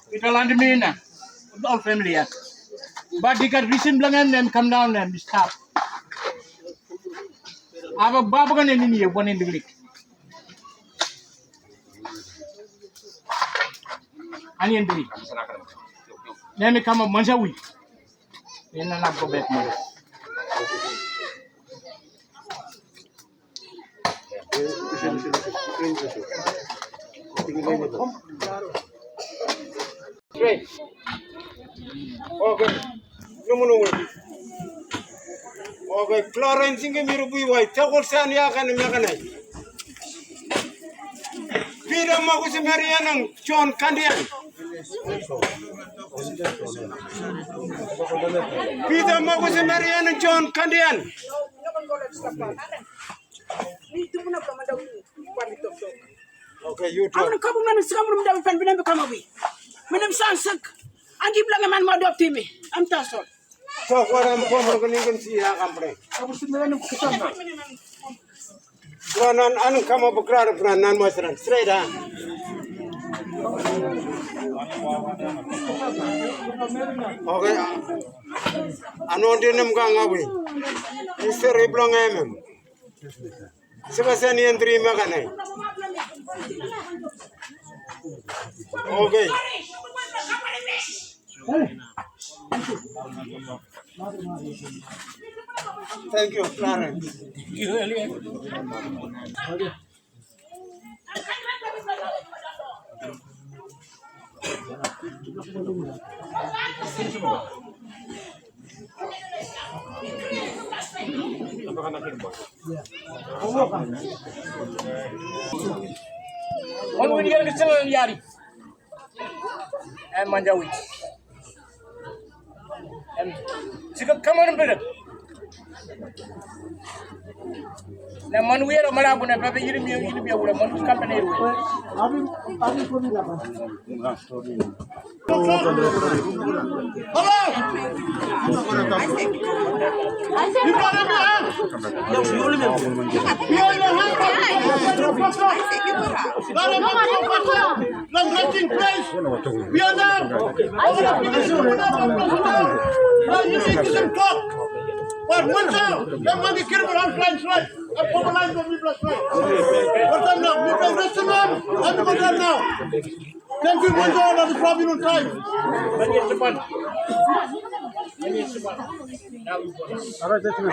Kita land me na, all family ya. But they can receive lang and come down and stop. Aba baba kan ini ya one in the week. Ani in the week. Then they come a month a week. Then I go back more. Right. Okay. No. Okay. Florence inge miru bui wai. Takol san ya kan mekanai. Pira magusi Marianang John Kandian. Peter magusi Marianang John Kandian. Okay, you talk. I'm kamu man sikamu mda fen bina kama wi. Menem sansak. Angi blanga man mo adopti mi. Am tasol. So what I'm going to see ya company. Abu simena kusamba. Bukan anu kamu berkerar bukan nan masaran. Straight ah. Okay. Anu dia nem gang awi. Isteri belum emem. Sebab ni yang terima kan ni. Okay. Thank you, Clarence. One video is still yari. And Manjawi. And she could come on a bit. Now, Manuel or Marabuna, Papa, you didn't be a woman company. But one time, that money came around flying straight. I mobilized on me plus straight. What's that now? You can rest him on. I'm going to now. Thank you, one time, that's probably no time. When is the money? When is the money? Now we go. All right, that's it.